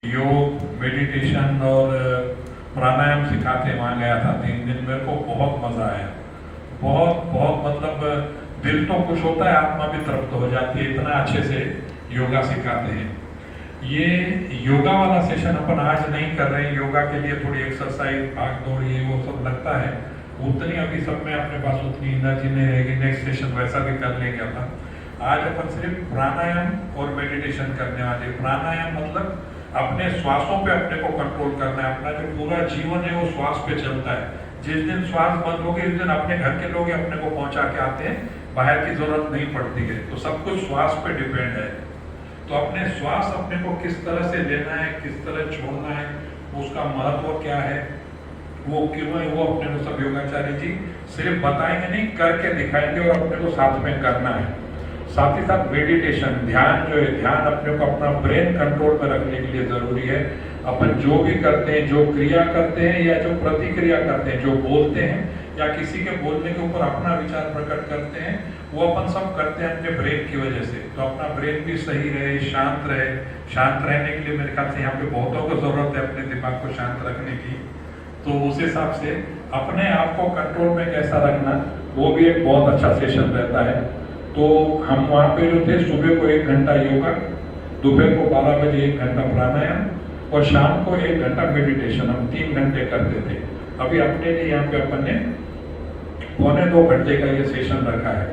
योग मेडिटेशन और प्राणायाम सिखाते वहाँ गया था 3 दिन। मेरे को बहुत मज़ा आया, बहुत बहुत मतलब दिल तो खुश होता है, आत्मा भी तृप्त हो जाती है, इतना अच्छे से योगा सिखाते हैं। ये योगा वाला सेशन अपन आज नहीं कर रहे हैं, योगा के लिए थोड़ी एक्सरसाइज भाग दौड़ ये वो सब लगता है, उतनी अभी सब में अपने पास उतनी एनर्जी नहीं रहेगी। नेक्स्ट सेशन वैसा भी कर लेंगे अपन। आज अपन सिर्फ प्राणायाम और मेडिटेशन करने वाले। प्राणायाम मतलब अपने श्वासों पे अपने को कंट्रोल करना है। अपना जो पूरा जीवन है वो श्वास पे चलता है। जिस दिन श्वास बंद होगी उस दिन अपने घर के लोग अपने को पहुंचा के आते हैं, बाहर की जरूरत नहीं पड़ती है। तो सब कुछ श्वास पे डिपेंड है। तो अपने श्वास अपने को किस तरह से लेना है, किस तरह छोड़ना है, उसका महत्व क्या है, वो क्यों है, वो अपने को सब योगाचार्य जी सिर्फ बताएंगे नहीं, करके दिखाएंगे और अपने को साथ में करना है। साथ ही साथ मेडिटेशन, ध्यान जो है, ध्यान अपने को अपना ब्रेन कंट्रोल में रखने के लिए जरूरी है। अपन जो भी करते हैं, जो क्रिया करते हैं या जो प्रतिक्रिया करते हैं, जो बोलते हैं या किसी के बोलने के ऊपर अपना विचार प्रकट करते हैं, वो अपन सब करते हैं अपने ब्रेन की वजह से। तो अपना ब्रेन भी सही रहे, शांत रहे। शांत रहने के लिए मेरे ख्याल से यहाँ पे बहुतों को जरूरत है अपने दिमाग को शांत रखने की। तो उस हिसाब से अपने आप को कंट्रोल में कैसा रखना, वो भी एक बहुत अच्छा सेशन रहता है। तो हम वहाँ पे जो थे, सुबह को 1 घंटा योगा, दोपहर को 12 बजे 1 घंटा प्राणायाम और शाम को 1 घंटा मेडिटेशन, हम 3 घंटे करते थे। अभी अपने लिए यहाँ पे अपन ने 1.25 घंटे का ये सेशन रखा है।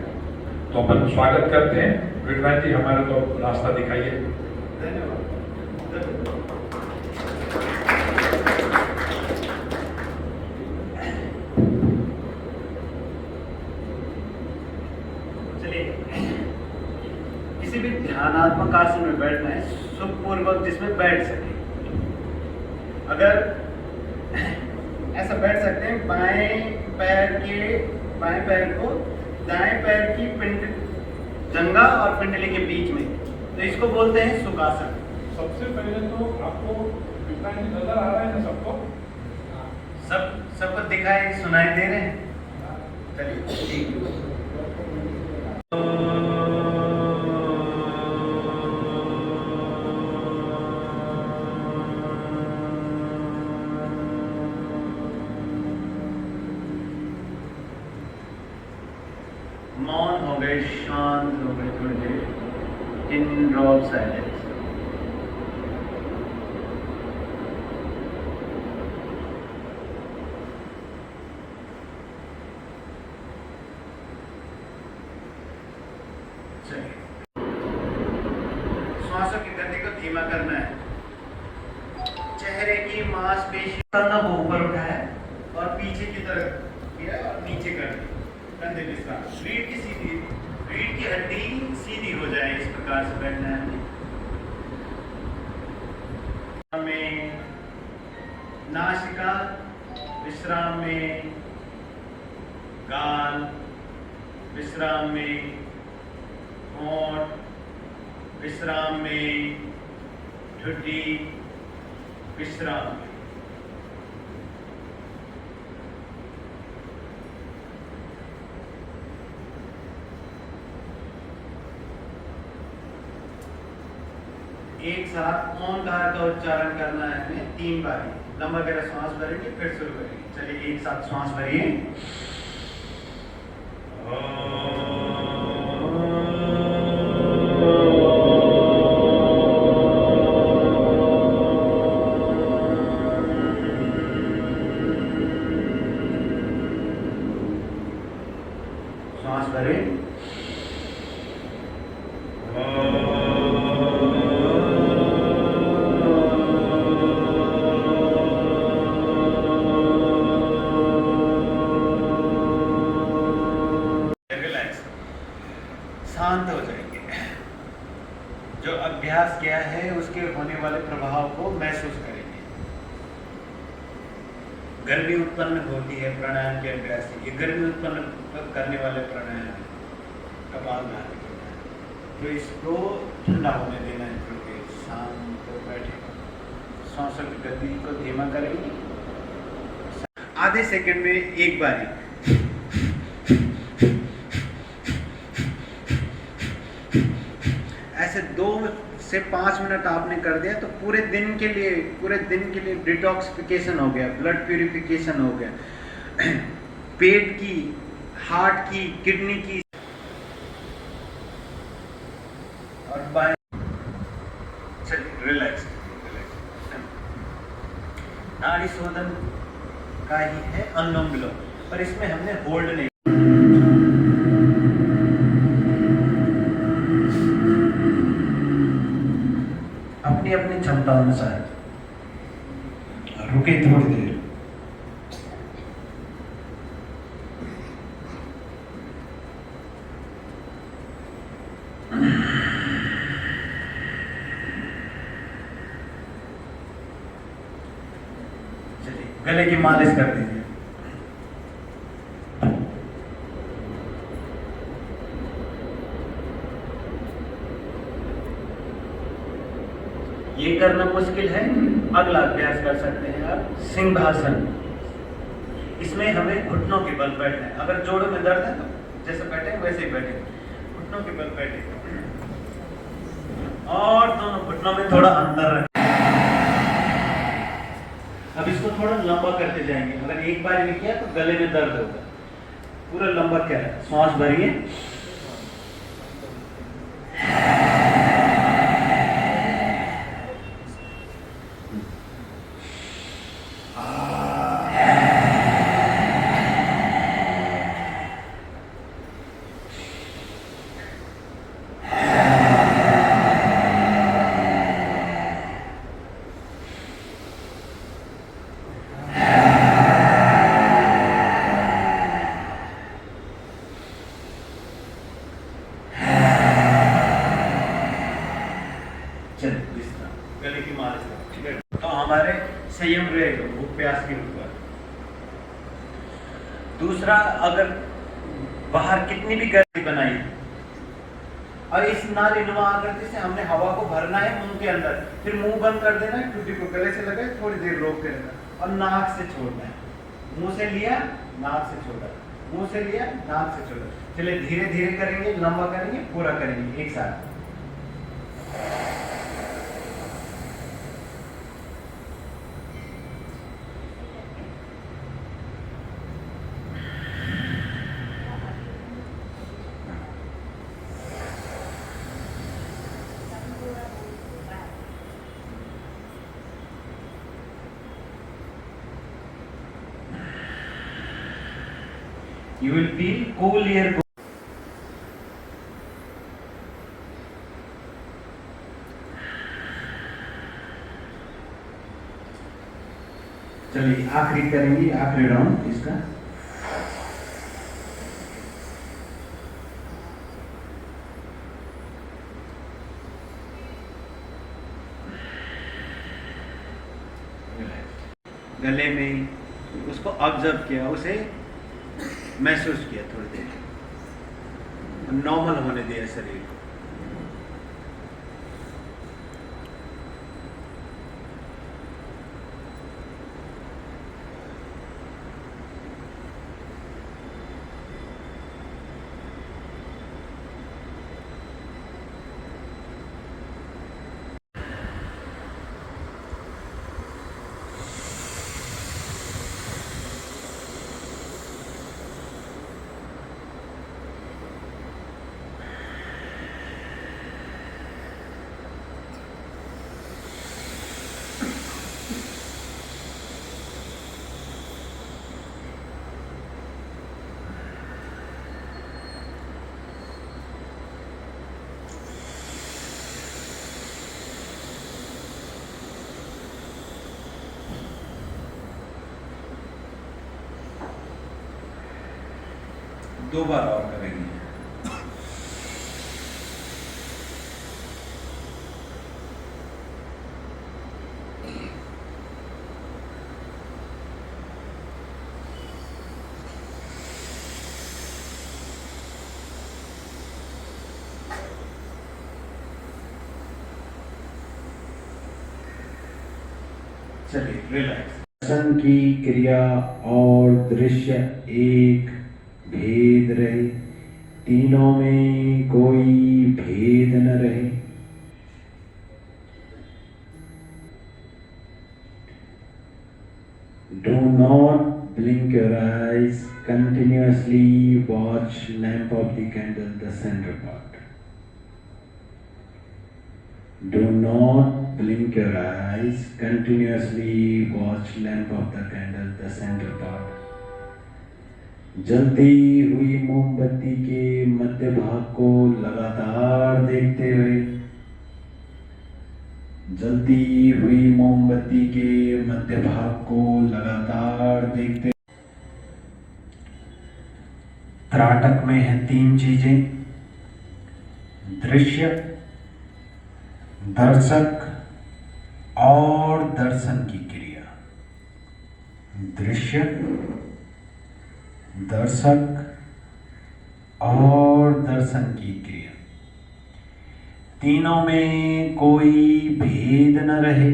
तो अपन स्वागत करते हैं। विद्वान जी हमारा तो रास्ता दिखाइए। धन्यवाद। चलिए, किसी भी ध्यानात्मक आसन में बैठना है सुखपूर्वक, जिसमें बैठ सके। अगर ऐसा बैठ सकते हैं, बाएं पैर को दाएं पैर की जंघा और पिंडली के बीच में, तो इसको बोलते हैं सुखासन। सबसे पहले तो आपको विद्वान जी नजर आ रहा है ना सबको? सबको दिखाई सुनाई दे रहे हैं? चलिए ठीक है। मौन हो गए, शांत हो गए थोड़ी देर, इन ड्रॉप साइलेंस। श्वासों की गति को धीमा करना है। चेहरे की मांसपेशी को ऊपर उठाया और पीछे की तरफ किया और नीचे कर दिया। कंधे के साथ रीढ़ की हड्डी सीधी हो जाए, इस प्रकार से बैठना है। में नासिका विश्राम में, गाल विश्राम में, होंठ विश्राम में, ठुड्डी विश्राम में। एक साथ ओंकार का उच्चारण करना है हमें 3 बार। लंबा गहरा श्वास भरेंगे, फिर शुरू करेंगे। चलिए एक साथ श्वास भरिए। श्वास भरें। शांत हो जाएंगे। जो अभ्यास किया है उसके होने वाले प्रभाव को महसूस करेंगे। गर्मी उत्पन्न होती है प्राणायाम के अभ्यास से। ये गर्मी उत्पन्न करने वाले प्राणायाम कपालभाति प्राणायाम। तो इसको ठंडा होने देना है, क्योंकि शांत बैठेगा। श्वासों की गति को धीमा करेंगे। आधे सेकंड में एक बारी। ऐसे 2 उससे 5 मिनट आपने कर दिया तो पूरे दिन के लिए डिटॉक्सिफिकेशन हो गया, ब्लड प्यूरिफिकेशन हो गया, पेट की, हार्ट की, किडनी की और बाएं। चलिए रिलैक्स। नाड़ी शोधन का ही है अनुलोम विलोम, पर इसमें हमने होल्ड नहीं। अपनी अपनी क्षमता अनुसार रुके थोड़ी देर। चलिए गले की मालिश कर दीजिए। ये करना मुश्किल है, अगला अभ्यास कर सकते हैं आप, सिंहासन। इसमें हमें घुटनों के बल बैठना है। अगर जोड़ों में दर्द है तो जैसे बैठे वैसे ही बैठे, घुटनों के बल बैठे और दोनों घुटनों में थोड़ा अंतर रखें। अब इसको थोड़ा लंबा करते जाएंगे। अगर एक बार भी किया तो गले में दर्द होगा। पूरा लंबा क्या है, सांस भरिए, गले की मालिश करें तो हमारे संयम रहेगा भूख प्यास के ऊपर। दूसरा, अगर बाहर कितनी भी गर्मी बनाई और इस नालीनुमा आकृति से हमने हवा को भरना है मुंह के अंदर, फिर मुंह बंद कर देना है, टूटी को गले से लगाए, थोड़ी देर रोक के रखना और नाक से छोड़ना है। मुंह से लिया, नाक से छोड़ा, मुंह से लिया, नाक से छोड़ा। चलिए धीरे धीरे करेंगे, लंबा करेंगे, पूरा करेंगे एक साथ। You will feel cool air. चलिए आखिरी करेंगे, आखिरी राउंड इसका। गले में उसको ऑब्जर्व किया, उसे महसूस किया, थोड़ी देर नॉर्मल होने दिया शरीर को। दो बार और करेंगे। चलिए रिलैक्स। दर्शन की क्रिया और दृश्य एक भेद रहे, तीनों में कोई भेद न रहे। Do not blink your eyes. Continuously watch lamp of the candle, the center part. Do not blink your eyes. Continuously watch lamp of the candle, the center part. जलती हुई मोमबत्ती के मध्य भाग को लगातार देखते हुए, जलती हुई मोमबत्ती के मध्य भाग को लगातार देखते। त्राटक में है 3 चीजें: दृश्य, दर्शक और दर्शन की क्रिया। दृश्य, दर्शक और दर्शन की क्रिया, तीनों में कोई भेद न रहे,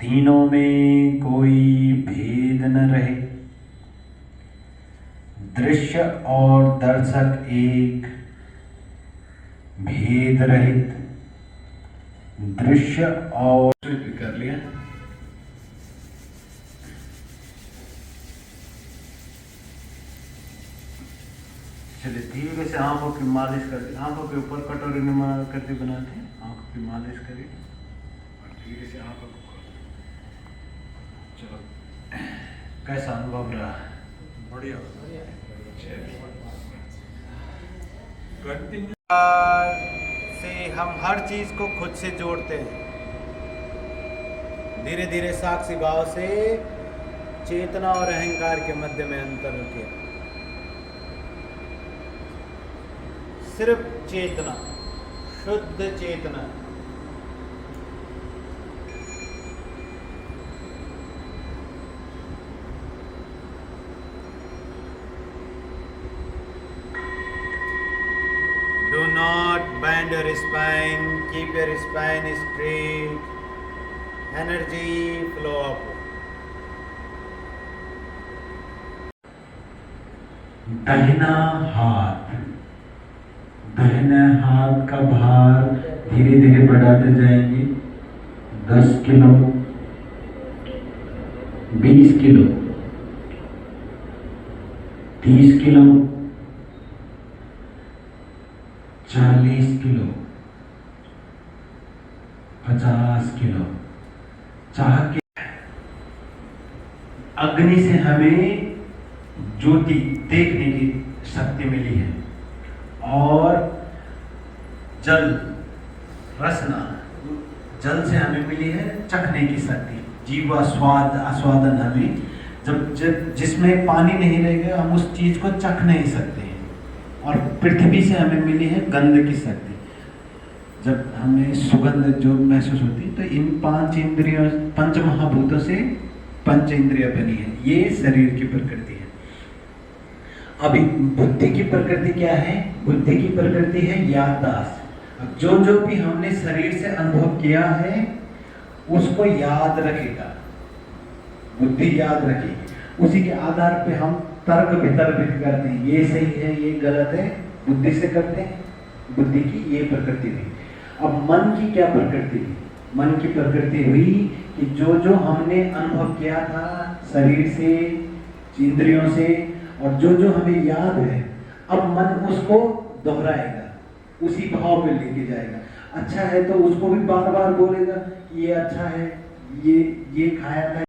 तीनों में कोई भेद न रहे। दृश्य और दर्शक एक, भेद रहित। दृश्य और कर लिया। चलिए धीरे से आंखों की मालिश कर दी, आंखों के ऊपर कटोरी में करके बनाते हैं, आंखों की मालिश करिए और धीरे से आंखों को खोलो। चलो, कैसा अनुभव रहा? बढ़िया। कंटिन्यू से हम हर चीज को खुद से जोड़ते हैं। धीरे धीरे साक्षी भाव से चेतना और अहंकार के मध्य में अंतर रखिए। सिर्फ चेतना, शुद्ध चेतना। Do not bend your spine, keep your spine straight. Energy flow up. दाहिना हाथ, दाहिने हाथ का भार धीरे धीरे बढ़ाते जाएंगे। 10 kilo, 20 kilo, 30 kilo, 40 kilo, 50 kilo. चाह के अग्नि से हमें ज्योति देखने की शक्ति मिली है और जल, रसना, जल से हमें मिली है चखने की शक्ति। जीवा स्वाद, आस्वादन हमें जब जिसमें पानी नहीं रहेगा हम उस चीज को चख नहीं सकते हैं। और पृथ्वी से हमें मिली है गंध की शक्ति। जब हमें सुगंध जो महसूस होती है तो इन 5 इंद्रियों, पंच महाभूतों से 5 इंद्रियां बनी है। ये शरीर की प्रकृति है। अभी बुद्धि की प्रकृति क्या है? बुद्धि की प्रकृति है याददाश्त। अब जो जो भी हमने शरीर से अनुभव किया है उसको याद रखेगा, बुद्धि याद रखेगी। उसी के आधार पे हम तर्क वितर्क करते हैं, ये सही है ये गलत है, बुद्धि से करते हैं। बुद्धि की ये प्रकृति हुई। अब मन की क्या प्रकृति हुई? मन की प्रकृति हुई कि जो जो हमने अनुभव किया था शरीर से, इंद्रियों से, और जो जो हमें याद है, अब मन उसको दोहराएगा, उसी भाव में लेके जाएगा। अच्छा है तो उसको भी बार बार बोलेगा कि ये अच्छा है, ये खाया था।